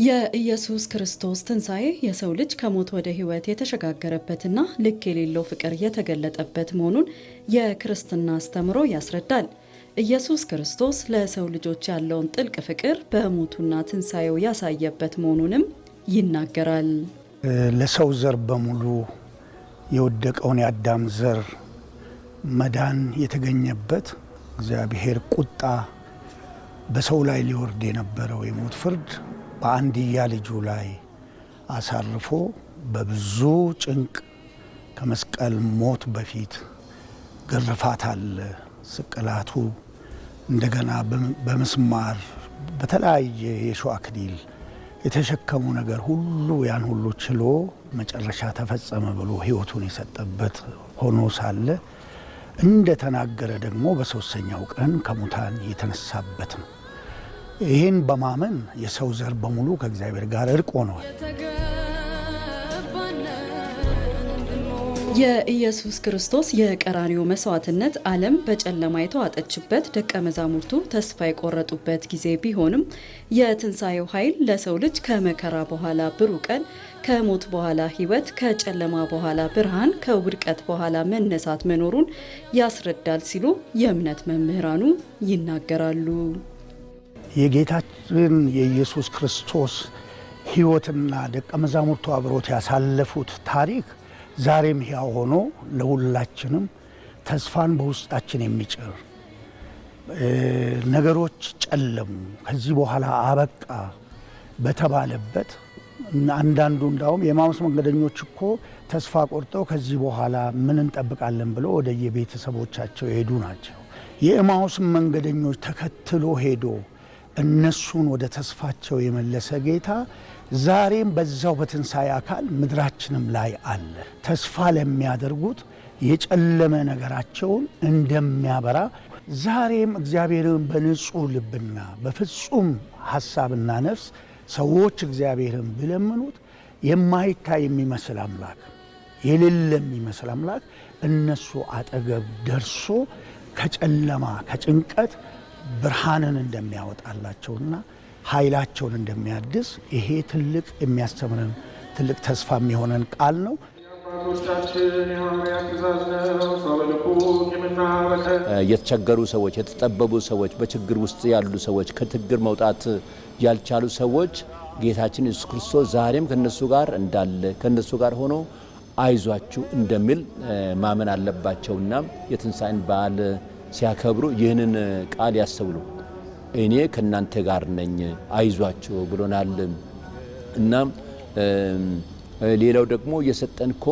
የኢየሱስ ክርስቶስ ትንሣኤ የሰው ልጅ ከሞት ወደ ሕይወት የተሸጋገረበትና ልክ የሌለው ፍቅር የተገለጠበት መሆኑን የክርስትና አስተምሮ ያስረዳል። ኢየሱስ ክርስቶስ ለሰው ልጆች ያለውን ጥልቅ ፍቅር በሞቱና ትንሣኤው ያሳየበት መሆኑንም ይናገራል። ለሰው ዘር በሙሉ የወደቀውን የአዳም ዘር መዳን የተገኘበት እግዚአብሔር ቁጣ በሰው ላይ ሊወርድ የነበረው የሞት ፍርድ በአንድያ ልጁ ላይ አሳርፎ በብዙ ጭንቅ ከመስቀል ሞት በፊት ግርፋት አለ፣ ስቅላቱ፣ እንደገና በመስማር በተለያየ የሾህ አክሊል የተሸከሙ ነገር ሁሉ ያን ሁሉ ችሎ መጨረሻ ተፈጸመ ብሎ ሕይወቱን የሰጠበት ሆኖ ሳለ እንደተናገረ ደግሞ በሶስተኛው ቀን ከሙታን የተነሳበት ነው። ይህን በማመን የሰው ዘር በሙሉ ከእግዚአብሔር ጋር እርቅ ሆኗል። የኢየሱስ ክርስቶስ የቀራንዮ መስዋዕትነት ዓለም በጨለማ የተዋጠችበት ደቀ መዛሙርቱ ተስፋ የቆረጡበት ጊዜ ቢሆንም የትንሣኤው ኃይል ለሰው ልጅ ከመከራ በኋላ ብሩህ ቀን፣ ከሞት በኋላ ሕይወት፣ ከጨለማ በኋላ ብርሃን፣ ከውድቀት በኋላ መነሳት መኖሩን ያስረዳል ሲሉ የእምነት መምህራኑ ይናገራሉ። የጌታችን የኢየሱስ ክርስቶስ ሕይወትና ደቀ መዛሙርቱ አብሮት ያሳለፉት ታሪክ ዛሬም ሕያው ሆኖ ለሁላችንም ተስፋን በውስጣችን የሚጭር ነገሮች ጨለሙ፣ ከዚህ በኋላ አበቃ በተባለበት አንዳንዱ እንዳውም የኤማሁስ መንገደኞች እኮ ተስፋ ቆርጠው ከዚህ በኋላ ምን እንጠብቃለን ብለው ወደ የቤተሰቦቻቸው የሄዱ ናቸው። የኤማሁስ መንገደኞች ተከትሎ ሄዶ እነሱን ወደ ተስፋቸው የመለሰ ጌታ ዛሬም በዛው በትንሣኤ አካል ምድራችንም ላይ አለ። ተስፋ ለሚያደርጉት የጨለመ ነገራቸውን እንደሚያበራ ዛሬም እግዚአብሔርን በንጹሕ ልብና በፍጹም ሐሳብና ነፍስ ሰዎች እግዚአብሔርን ቢለምኑት የማይታይ የሚመስል አምላክ፣ የሌለ የሚመስል አምላክ እነሱ አጠገብ ደርሶ ከጨለማ ከጭንቀት ብርሃንን እንደሚያወጣላቸውና ኃይላቸውን እንደሚያድስ ይሄ ትልቅ የሚያስተምረን ትልቅ ተስፋ የሚሆነን ቃል ነው። የተቸገሩ ሰዎች፣ የተጠበቡ ሰዎች፣ በችግር ውስጥ ያሉ ሰዎች፣ ከችግር መውጣት ያልቻሉ ሰዎች ጌታችን ኢየሱስ ክርስቶስ ዛሬም ከነሱ ጋር እንዳለ ከነሱ ጋር ሆኖ አይዟችሁ እንደሚል ማመን አለባቸውና የትንሣኤን በዓል ሲያከብሩ ይህንን ቃል ያስተውሉ። እኔ ከናንተ ጋር ነኝ አይዟችሁ ብሎናል። እና ሌላው ደግሞ የሰጠንኮ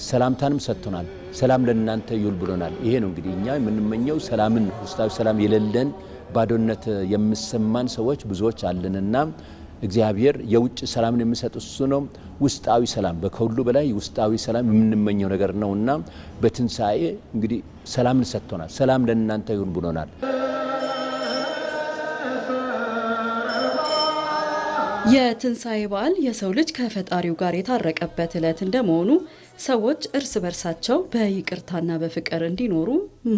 ሰላምታንም ሰጥቶናል። ሰላም ለእናንተ ይሁን ብሎናል። ይሄ ነው እንግዲህ እኛ የምንመኘው ሰላምን፣ ውስጣዊ ሰላም የሌለን ባዶነት የሚሰማን ሰዎች ብዙዎች አለንና እግዚአብሔር የውጭ ሰላምን የሚሰጥ እሱ ነው። ውስጣዊ ሰላም በከሁሉ በላይ ውስጣዊ ሰላም የምንመኘው ነገር ነውና በትንሣኤ እንግዲህ ሰላምን ሰጥቶናል። ሰላም ለእናንተ ይሁን ብሎናል። የትንሣኤ በዓል የሰው ልጅ ከፈጣሪው ጋር የታረቀበት ዕለት እንደመሆኑ ሰዎች እርስ በርሳቸው በይቅርታና በፍቅር እንዲኖሩ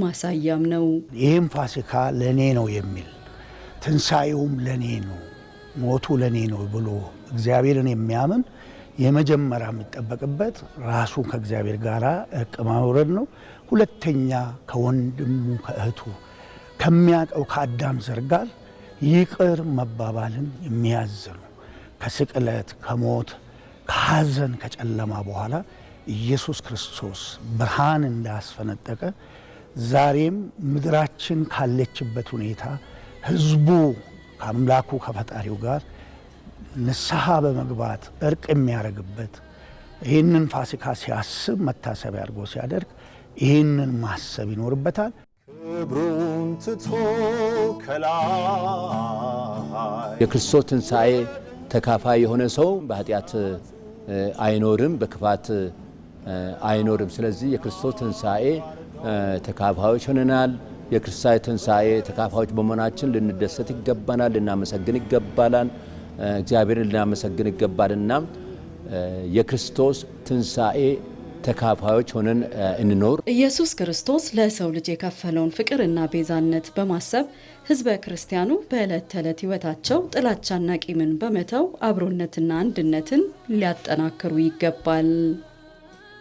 ማሳያም ነው። ይህም ፋሲካ ለእኔ ነው የሚል ትንሣኤውም ለእኔ ነው፣ ሞቱ ለእኔ ነው ብሎ እግዚአብሔርን የሚያምን የመጀመሪያ የሚጠበቅበት ራሱ ከእግዚአብሔር ጋር እርቅ ማውረድ ነው። ሁለተኛ ከወንድሙ ከእህቱ ከሚያውቀው ከአዳም ዘር ጋር ይቅር መባባልን የሚያዝ ነው። ከስቅለት ከሞት ከሐዘን ከጨለማ በኋላ ኢየሱስ ክርስቶስ ብርሃን እንዳስፈነጠቀ ዛሬም ምድራችን ካለችበት ሁኔታ ሕዝቡ ከአምላኩ ከፈጣሪው ጋር ንስሐ በመግባት እርቅ የሚያደርግበት ይህንን ፋሲካ ሲያስብ መታሰቢያ አድርጎ ሲያደርግ ይህንን ማሰብ ይኖርበታል። ክብሩን ትቶ ከላይ የክርስቶስ ትንሣኤ ተካፋይ የሆነ ሰው በኃጢአት አይኖርም፣ በክፋት አይኖርም። ስለዚህ የክርስቶስ ትንሣኤ ተካፋዮች ሆነናል። የክርስቶስ ትንሣኤ ተካፋዮች በመሆናችን ልንደሰት ይገባናል፣ ልናመሰግን ይገባላል፣ እግዚአብሔርን ልናመሰግን ይገባልና የክርስቶስ ትንሣኤ ተካፋዮች ሆነን እንኖር። ኢየሱስ ክርስቶስ ለሰው ልጅ የከፈለውን ፍቅርና ቤዛነት በማሰብ ህዝበ ክርስቲያኑ በዕለት ተዕለት ህይወታቸው ጥላቻና ቂምን በመተው አብሮነትና አንድነትን ሊያጠናክሩ ይገባል።